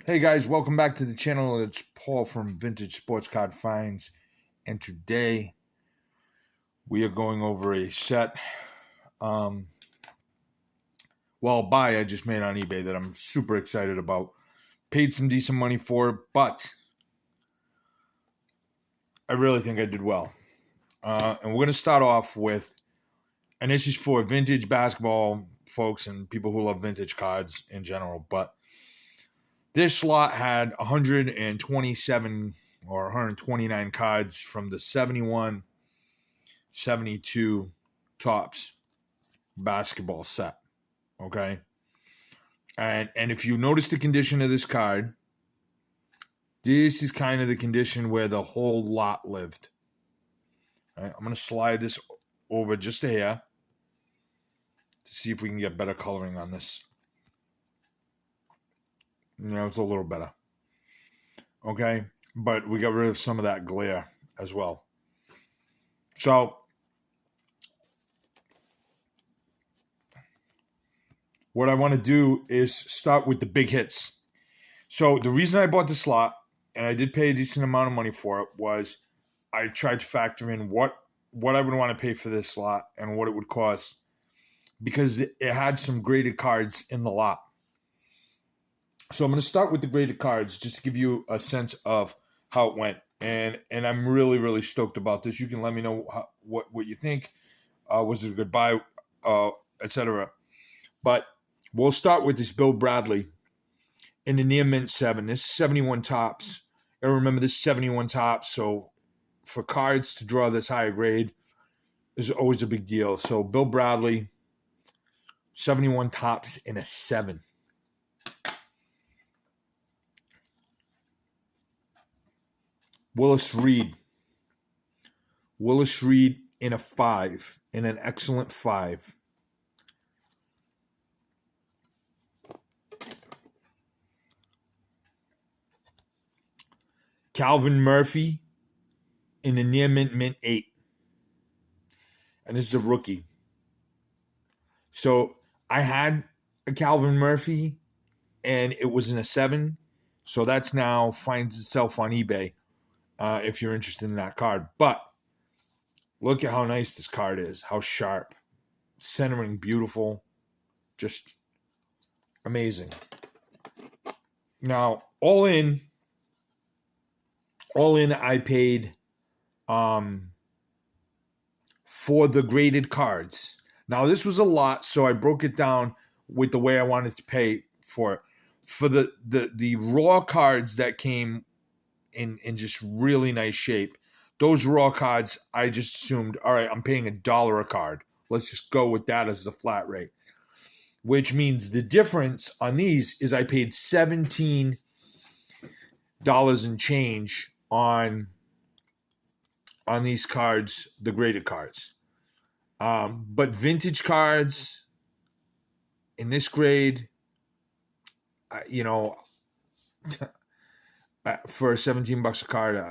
Hey guys, welcome back to the channel. It's Paul from Vintage Sports Card Finds, and today we are going over a set. Buy I just made on eBay that I'm super excited about. Paid some decent money for it, but I really think I did well. And we're going to start off with, and this is for vintage basketball folks and people who love vintage cards in general, but this slot had 127 or 129 cards from the 71, 72 Topps basketball set. Okay. And if you notice the condition of this card, this is kind of the condition where the whole lot lived. All right, I'm going to slide this over just a hair to see if we can get better coloring on this. It's a little better. Okay. But we got rid of some of that glare as well. So what I want to do is start with the big hits. So the reason I bought the slot, and I did pay a decent amount of money for it, was I tried to factor in what I would want to pay for this slot and what it would cost, because it had some graded cards in the lot. So I'm going to start with the graded cards just to give you a sense of how it went. And I'm really, really stoked about this. You can let me know what you think. Was it a good buy, etc. But we'll start with this Bill Bradley in the near mint 7. This is 71 Topps. And remember, this is 71 Topps. So for cards to draw this higher grade is always a big deal. So Bill Bradley, 71 Topps in a 7. Willis Reed in a 5, in an excellent 5. Calvin Murphy in the near mint 8. And this is a rookie. So I had a Calvin Murphy and it was in a 7. So that's now finds itself on eBay if you're interested in that card. But look at how nice this card is. How sharp. Centering beautiful. Just amazing. Now, all in, I paid for the graded cards. Now, this was a lot, so I broke it down with the way I wanted to pay for it. For the raw cards that came in just really nice shape, those raw cards, I just assumed, all right, I'm paying $1 a card. Let's just go with that as the flat rate. Which means the difference on these is I paid $17 and change on these cards, the graded cards. But vintage cards in this grade, for $17 a card,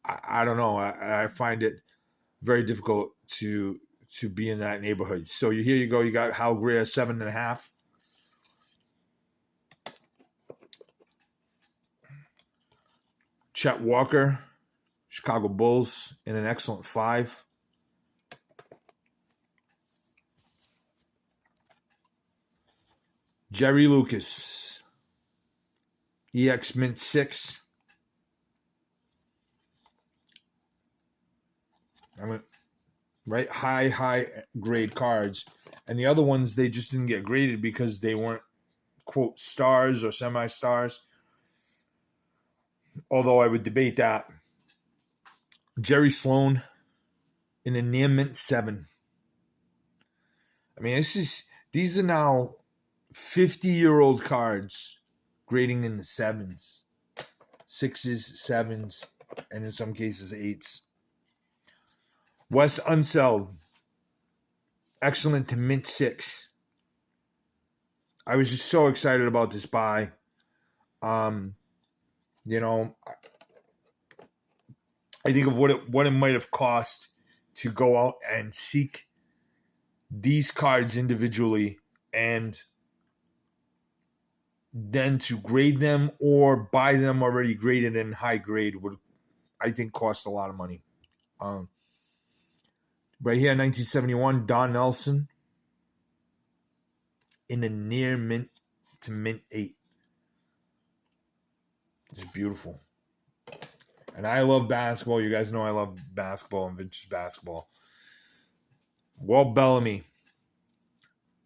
I don't know. I find it very difficult to be in that neighborhood. So here you go. You got Hal Greer 7.5. Chet Walker, Chicago Bulls in an excellent 5. Jerry Lucas, EX Mint 6. Right, high grade cards. And the other ones, they just didn't get graded because they weren't, quote, stars or semi-stars. Although I would debate that. Jerry Sloan in a near mint 7. I mean, these are now 50-year-old cards grading in the 7s, 6s, 7s, and in some cases 8s. Wes Unseld, excellent to mint 6. I was just so excited about this buy. I think of what it might have cost to go out and seek these cards individually and then to grade them or buy them already graded in high grade would, I think, cost a lot of money. Right here, 1971, Don Nelson in a near mint to mint 8. It's beautiful. And I love basketball. You guys know I love basketball and vintage basketball. Walt Bellamy,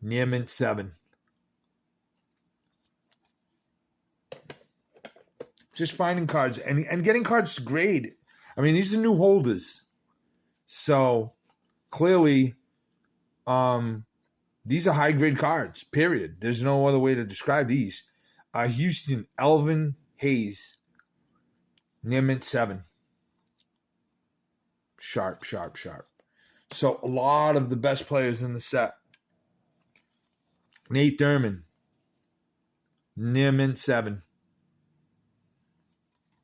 near mint 7. Just finding cards and getting cards to grade. I mean, these are new holders. So clearly, these are high grade cards, period. There's no other way to describe these. Houston, Elvin Hayes, near mint 7. Sharp. So a lot of the best players in the set. Nate Thurman, near mint 7.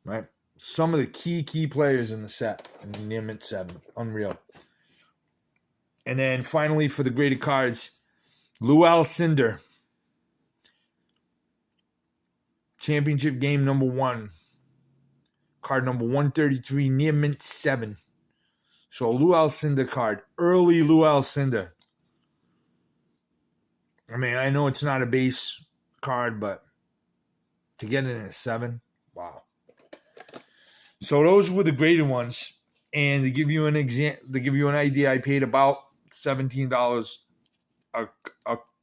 Right? Some of the key players in the set, near mint 7. Unreal. And then finally for the graded cards, Lou Alcindor. Championship game number 1. Card number 133, near mint 7. So a Lou Alcindor card. Early Lou Alcindor. I mean, I know it's not a base card, but to get it in a 7, wow. So those were the graded ones. And to give you an idea, I paid about $17 a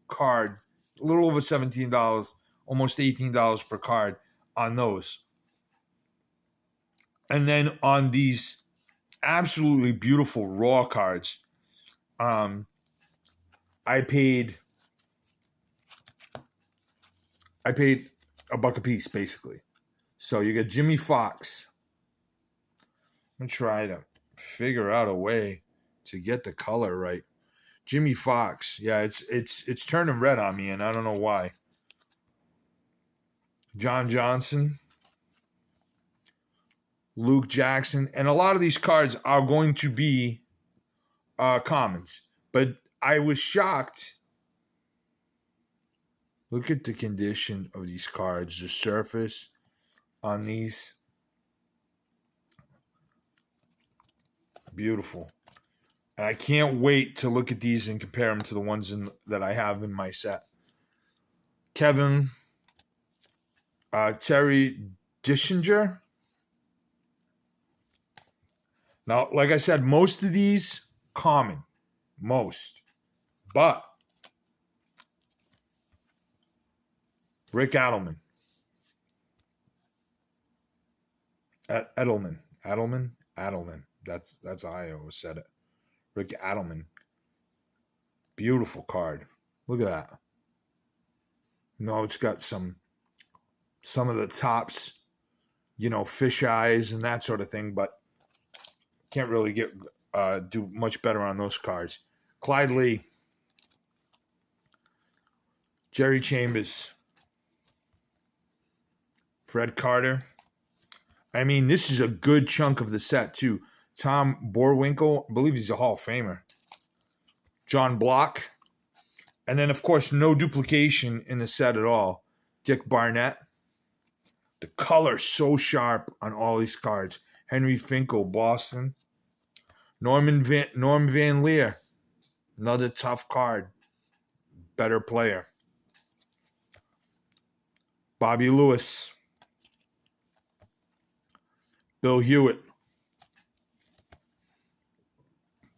card. A little over $17, almost $18 per card on those. And then on these absolutely beautiful raw cards, I paid $1 a piece, basically. So you got Jimmy Fox. I'm gonna try to figure out a way to get the color right. Jimmy Fox, yeah, it's turning red on me, and I don't know why. John Johnson, Luke Jackson, and a lot of these cards are going to be commons. But I was shocked. Look at the condition of these cards, the surface on these. Beautiful. And I can't wait to look at these and compare them to the ones that I have in my set. Kevin, Terry Dischinger. Now, like I said, most of these common. Most. But Rick Adelman. Adelman. That's how I always said it. Rick Adelman. Beautiful card. Look at that. No, it's got some of the tops, fish eyes and that sort of thing, but can't really do much better on those cards. Clyde Lee. Jerry Chambers. Fred Carter. I mean, this is a good chunk of the set, too. Tom Borwinkle, I believe he's a Hall of Famer. John Block. And then, of course, no duplication in the set at all. Dick Barnett. The color so sharp on all these cards. Henry Finkel, Boston. Norm Van Leer. Another tough card. Better player. Bobby Lewis. Bill Hewitt.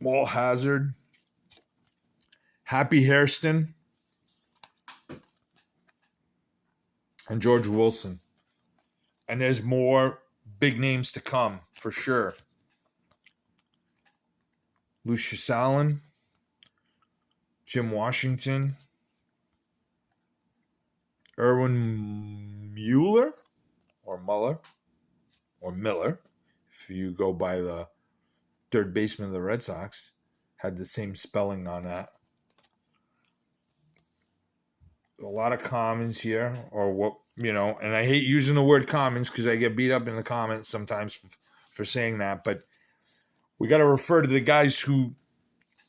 Walt Hazard. Happy Hairston. And George Wilson. And there's more big names to come, for sure. Lucius Allen. Jim Washington. Erwin Mueller. Or Muller. Or Miller, if you go by the third baseman of the Red Sox. Had the same spelling on that. A lot of commons here, or what, and I hate using the word commons because I get beat up in the comments sometimes for saying that, but we got to refer to the guys who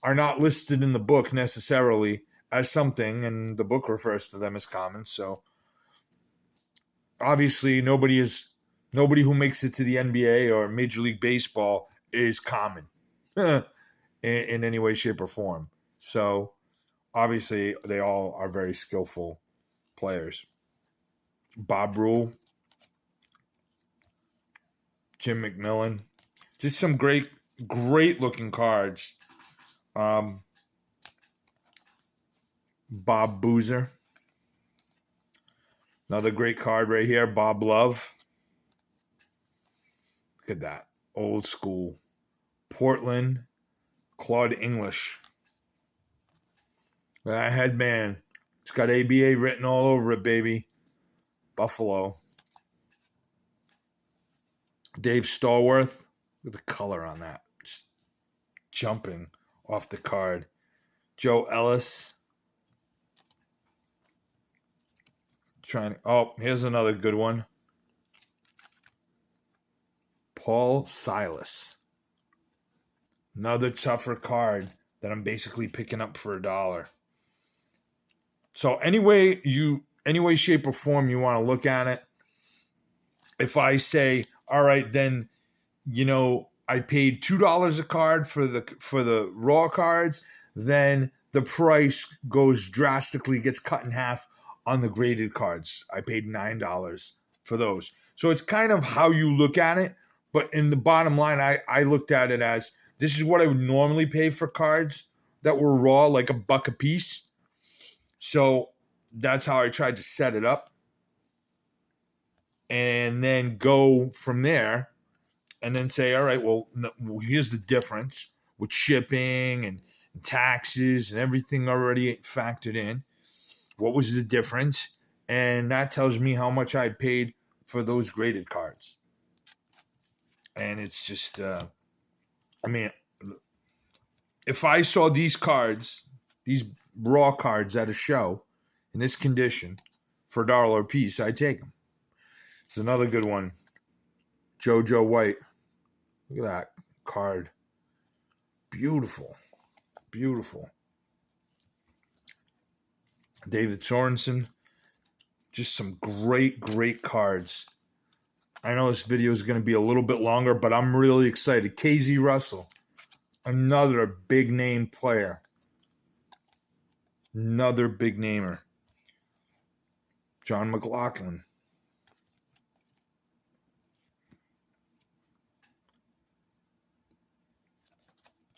are not listed in the book necessarily as something, and the book refers to them as commons. So obviously nobody who makes it to the NBA or Major League Baseball is common in any way, shape, or form. So obviously they all are very skillful players. Bob Rule, Jim McMillan, just some great looking cards. Bob Boozer, another great card right here. Bob Love, look at that, old school. Portland, Claude English. That headband, it's got ABA written all over it, baby. Buffalo. Dave Stallworth, look at the color on that, just jumping off the card. Joe Ellis. Here's another good one. Paul Silas. Another tougher card that I'm basically picking up for $1. So any way, shape, or form you want to look at it, if I say, all right, then, I paid $2 a card for the raw cards, then the price gets cut in half on the graded cards. I paid $9 for those. So it's kind of how you look at it. But in the bottom line, I looked at it as, this is what I would normally pay for cards that were raw, like $1 a piece. So that's how I tried to set it up. And then go from there and then say, all right, well, here's the difference with shipping and taxes and everything already factored in. What was the difference? And that tells me how much I paid for those graded cards. And it's just, if I saw these cards, these raw cards at a show in this condition for $1 a piece, I'd take them. There's another good one. JoJo White. Look at that card. Beautiful. Beautiful. David Sorensen. Just some great cards. I know this video is going to be a little bit longer, but I'm really excited. KZ Russell. Another big name player. Another big namer. John McLaughlin.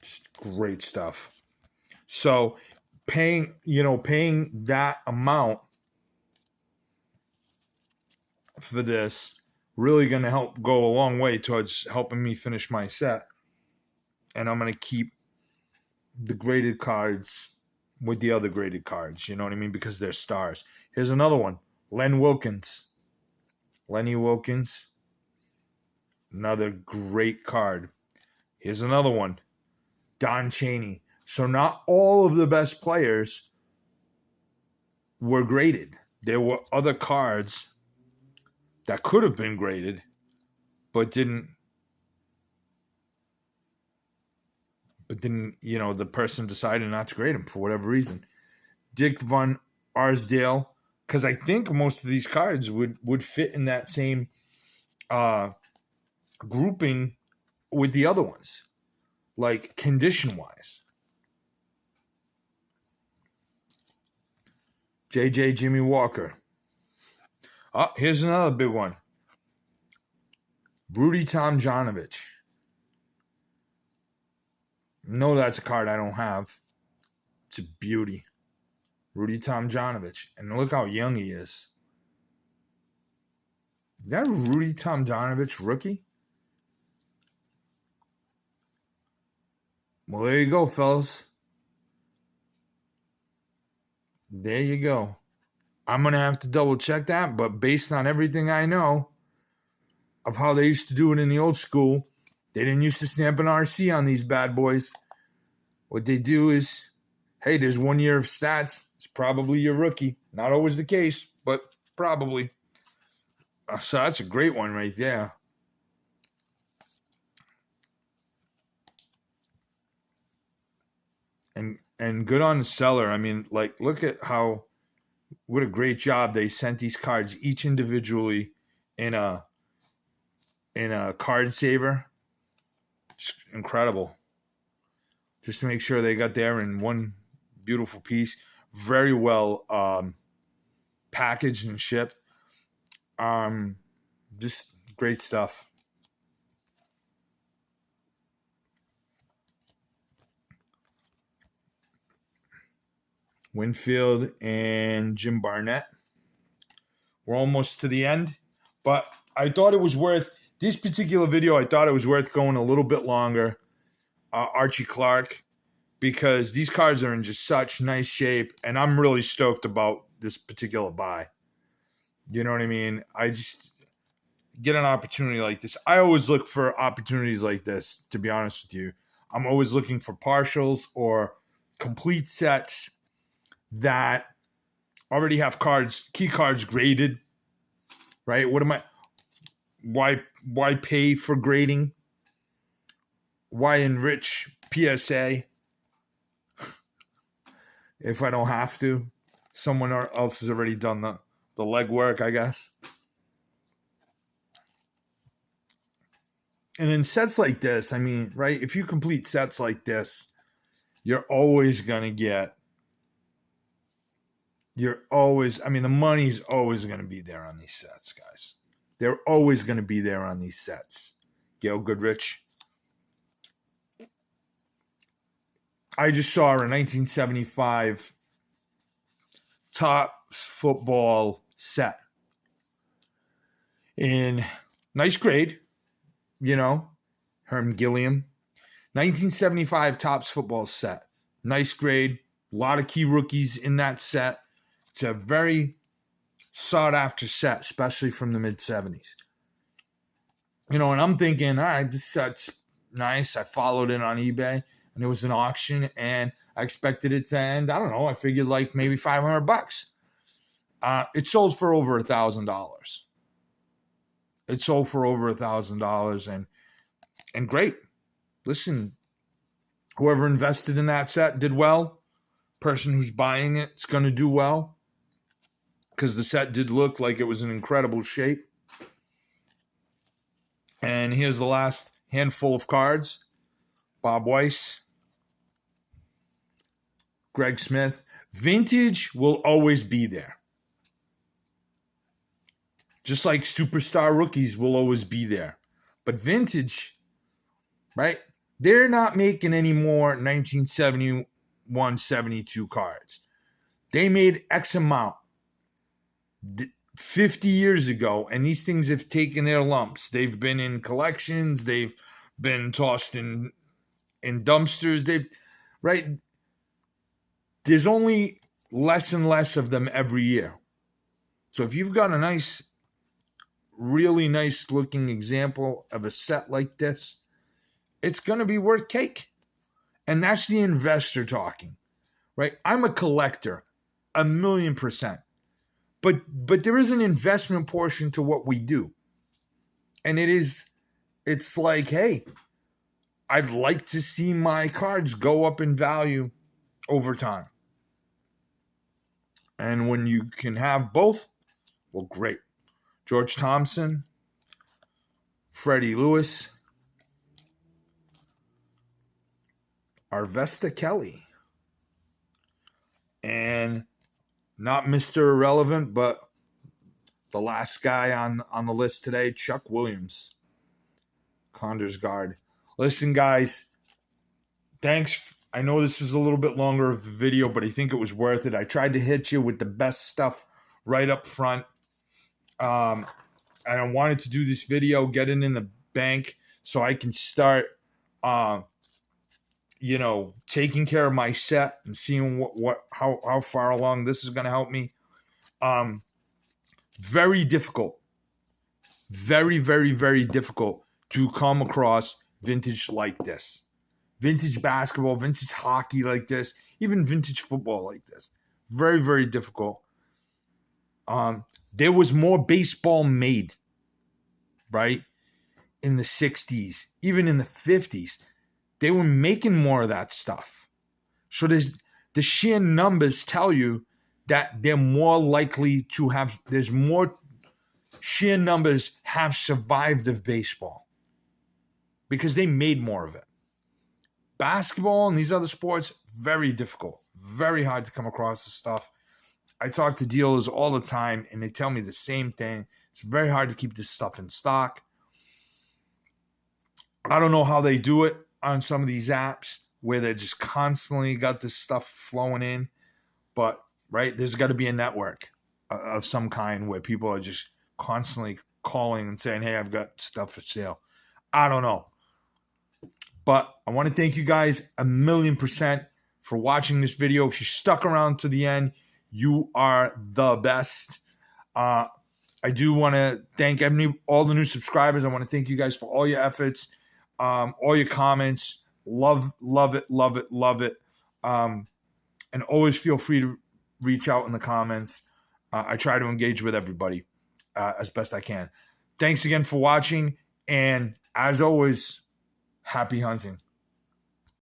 Just great stuff. So paying that amount for this really going to go a long way towards helping me finish my set. And I'm going to keep the graded cards with the other graded cards, you know what I mean? Because they're stars. Here's another one. Lenny Wilkins. Another great card. Here's another one. Don Chaney. So not all of the best players were graded. There were other cards that could have been graded, but didn't, the person decided not to grade them for whatever reason. Dick Van Arsdale, because I think most of these cards would fit in that same grouping with the other ones, like condition-wise. JJ Jimmy Walker. Oh, here's another big one. Rudy Tomjanovich. No, that's a card I don't have. It's a beauty. Rudy Tomjanovich. And look how young he is. Is that a Rudy Tomjanovich rookie? Well, there you go, fellas. There you go. I'm going to have to double check that, but based on everything I know of how they used to do it in the old school, they didn't used to stamp an RC on these bad boys. What they do is, hey, there's 1 year of stats. It's probably your rookie. Not always the case, but probably. So that's a great one right there. And good on the seller. I mean, like, look at how what a great job. They sent these cards each individually in a card saver. It's incredible. Just to make sure they got there in one beautiful piece. Very well packaged and shipped. Just great stuff. Winfield and Jim Barnett. We're almost to the end, but I thought it was worth this particular video. I thought it was worth going a little bit longer. Archie Clark, because these cards are in just such nice shape, and I'm really stoked about this particular buy. You know what I mean? I just get an opportunity like this. I always look for opportunities like this, to be honest with you. I'm always looking for partials or complete sets that already have key cards graded, right? Why pay for grading? Why enrich PSA if I don't have to? Someone else has already done the legwork, I guess. And in sets like this, I mean, right? If you complete sets like this, you're always going to get, the money's always going to be there on these sets, guys. They're always going to be there on these sets. Gail Goodrich. I just saw a 1975 Topps football set in nice grade, Herm Gilliam. 1975 Topps football set. Nice grade. A lot of key rookies in that set. It's a very sought-after set, especially from the mid-'70s. And I'm thinking, all right, this set's nice. I followed it on eBay, and it was an auction, and I expected it to end, I don't know, I figured like maybe $500. It sold for over $1,000. It sold for over $1,000, and great. Listen, whoever invested in that set did well. Person who's buying it is going to do well, because the set did look like it was in incredible shape. And here's the last handful of cards. Bob Weiss, Greg Smith. Vintage will always be there. Just like superstar rookies will always be there. But vintage, right? They're not making any more 1971, 72 cards. They made X amount 50 years ago, and these things have taken their lumps. They've been in collections. They've been tossed in dumpsters. Right? There's only less and less of them every year. So if you've got a really nice looking example of a set like this, it's going to be worth cake. And that's the investor talking, right? I'm a collector, 1,000,000%. But there is an investment portion to what we do. And it's like, hey, I'd like to see my cards go up in value over time. And when you can have both, well, great. George Thompson, Freddie Lewis, Arvesta Kelly, and not Mr. Irrelevant, but the last guy on the list today, Chuck Williams, Condors guard. Listen, guys, thanks. I know this is a little bit longer of a video, but I think it was worth it. I tried to hit you with the best stuff right up front. And I wanted to do this video, get it in the bank so I can start, taking care of my set and seeing how far along this is going to help me. Very difficult. Very, very, very difficult to come across vintage like this. Vintage basketball, vintage hockey like this, even vintage football like this. Very, very difficult. There was more baseball made, right? In the 60s, even in the 50s. They were making more of that stuff. So the sheer numbers tell you that they're more likely to have, there's more sheer numbers have survived of baseball because they made more of it. Basketball and these other sports, very difficult, very hard to come across this stuff. I talk to dealers all the time and they tell me the same thing. It's very hard to keep this stuff in stock. I don't know how they do it on some of these apps where they just constantly got this stuff flowing in. But, right, there's got to be a network of some kind where people are just constantly calling and saying, hey, I've got stuff for sale. I don't know. But I want to thank you guys 1,000,000% for watching this video. If you stuck around to the end, you are the best. I do want to thank all the new subscribers. I want to thank you guys for all your efforts, all your comments. Love it, love it, love it. And always feel free to reach out in the comments. I try to engage with everybody as best I can. Thanks again for watching. And as always, happy hunting.